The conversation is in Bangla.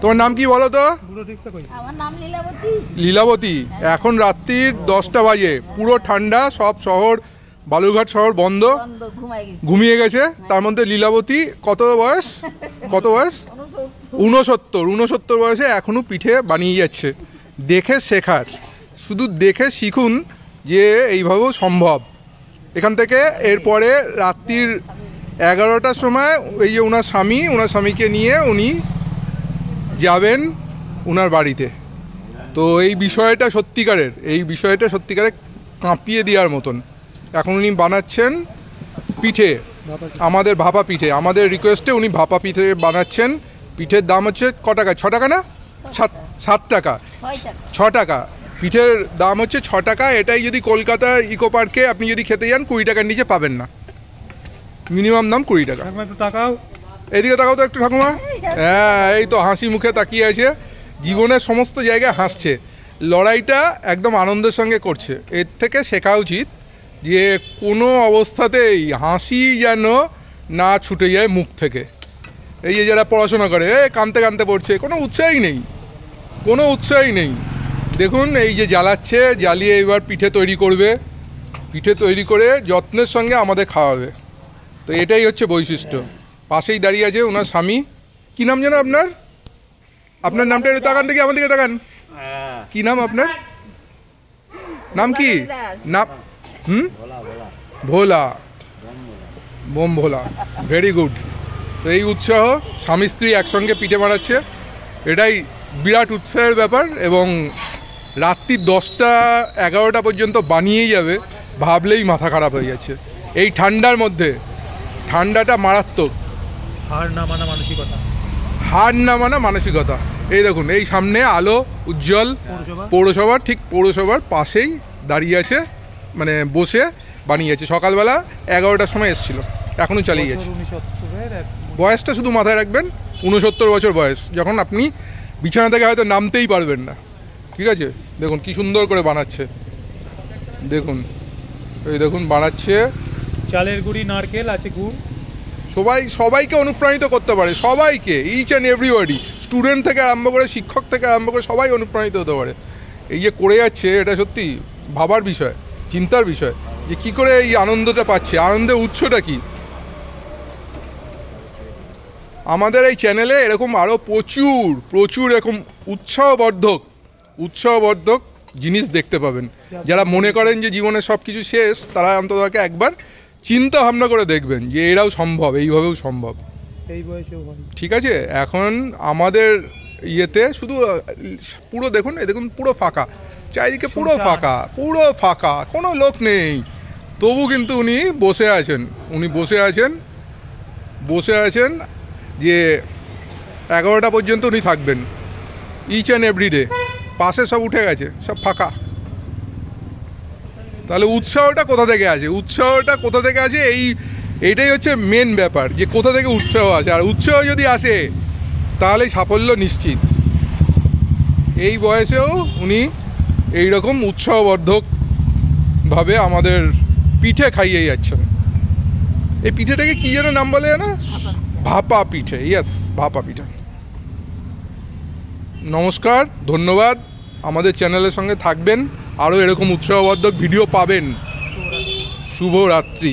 তোমার নাম কি বলো তো? আমার নাম লীলাবতী। লীলাবতী। এখন রাত্রির 10টা বাজে, পুরো ঠান্ডা, সব শহর বালুরঘাট শহর বন্ধ, ঘুমিয়ে গেছে। তার মধ্যে লীলাবতী কত বয়স? 69 বয়সে এখনো পিঠে বানিয়ে যাচ্ছে। দেখে শেখার, শুধু দেখে শিখুন যে এইভাবেও সম্ভব। এখান থেকে এরপরে রাত্রির 11টার সময় এই যে ওনার স্বামীকে নিয়ে উনি যাবেন ওনার বাড়িতে। তো এই বিষয়টা সত্যিকারের কাঁপিয়ে দেওয়ার মতন। এখন উনি বানাচ্ছেন পিঠে, আমাদের ভাপা পিঠে, আমাদের রিকোয়েস্টে উনি ভাপা পিঠে বানাচ্ছেন। পিঠের দাম হচ্ছে ক টাকা? 6 টাকা না? 7 টাকা, 6 টাকা। পিঠের দাম হচ্ছে 6 টাকা। এটাই যদি কলকাতার ইকো পার্কে আপনি যদি খেতে যান 20 টাকার নিচে পাবেন না, মিনিমাম দাম 20 টাকা। এদিকে তাকাও তো একটু ঠাকুমা। হ্যাঁ, এই তো হাসি মুখে তাকিয়ে আছে, জীবনের সমস্ত জায়গায় হাসছে, লড়াইটা একদম আনন্দের সঙ্গে করছে। এর থেকে শেখা উচিত যে কোনো অবস্থাতেই হাসি যেন না ছুটে যায় মুখ থেকে। এই যে যারা পড়াশোনা করে কাঁদতে কাঁদতে পড়ছে, কোনো উৎসাহই নেই। দেখুন এই যে জ্বালিয়ে এবার পিঠে তৈরি করে যত্নের সঙ্গে আমাদের খাওয়াবে। তো এটাই হচ্ছে বৈশিষ্ট্য। পাশেই দাঁড়িয়ে আছে ওনার স্বামী। কি নাম যেন আপনার নামটা একটু তাকান দেখি, আমার দিকে তাকান। কি নাম আপনার? নাম কি? নাম ভোলা, বোম ভোলা, ভেরি গুড। তো এই উৎসাহ, স্বামী স্ত্রী একসঙ্গে পিঠে বানাচ্ছে, এটাই বিরাট উৎসাহের ব্যাপার। এবং রাত্রি 10টা 11টা পর্যন্ত বানিয়েই যাবে, ভাবলেই মাথা খারাপ হয়ে যাচ্ছে। এই ঠান্ডার মধ্যে, ঠান্ডাটা মারাত্মক। হার না মানা মানসিকতা। এই দেখুন, এই সামনে আলো উজ্জ্বল পৌরসভার, ঠিক পৌরসভার পাশেই দাঁড়িয়ে আছে, মানে বসে বানিয়েছে। সকালবেলা 11টার সময় এসেছিল, এখনও চালিয়ে গেছে। বয়সটা শুধু মাথায় রাখবেন, 69 বছর বয়স। যখন আপনি বিছানা থেকে হয়তো নামতেই পারবেন না, ঠিক আছে? দেখুন কি সুন্দর করে বানাচ্ছে, দেখুন বানাচ্ছে। চালের গুঁড়ি, নারকেল আছে, গুড়। সবাইকে অনুপ্রাণিত করতে পারে, সবাইকে, ইচ অ্যান্ড এভরিবডি, স্টুডেন্ট থেকে আরম্ভ করে, শিক্ষক থেকে আরম্ভ করে সবাই অনুপ্রাণিত হতে পারে। এই যে করে যাচ্ছে, এটা সত্যি ভাবার বিষয়, চিন্তার বিষয় যে কী করে এই আনন্দটা পাচ্ছে, আনন্দের উৎসটা কি। আমাদের এই চ্যানেলে এরকম আরও প্রচুর এরকম উৎসাহবর্ধক জিনিস দেখতে পাবেন। যারা মনে করেন যে জীবনে সব কিছু শেষ, তারা অন্তত একবার চিন্তা ভাবনা করে দেখবেন যে এরাও সম্ভব, এইভাবেও সম্ভব, এই বয়সেও। ঠিক আছে? এখন আমাদের ইয়েতে শুধু পুরো দেখুন, পুরো ফাঁকা, চারিদিকে পুরো ফাঁকা, কোনো লোক নেই। তবু কিন্তু উনি বসে আছেন যে 11টা পর্যন্ত উনি থাকবেন, ইচ অ্যান্ড এভরিডে। পাশে সব উঠে গেছে, সব ফাঁকা। তাহলে উৎসাহটা কোথা থেকে আছে? এইটাই হচ্ছে মেন ব্যাপার, যে কোথা থেকে উৎসাহ আসে। আর উৎসাহ যদি আসে তাহলে সাফল্য নিশ্চিত। এই বয়সেও উনি এইরকম উৎসাহবর্ধকভাবে আমাদের পিঠে খাইয়ে যাচ্ছেন। এই পিঠেটাকে কী যেন নাম বলে না? ভাপা পিঠে। ইয়েস, ভাপা পিঠে। নমস্কার, ধন্যবাদ। আমাদের চ্যানেলের সঙ্গে থাকবেন, আরও এরকম উৎসাহবর্ধক ভিডিও পাবেন। শুভ রাত্রি।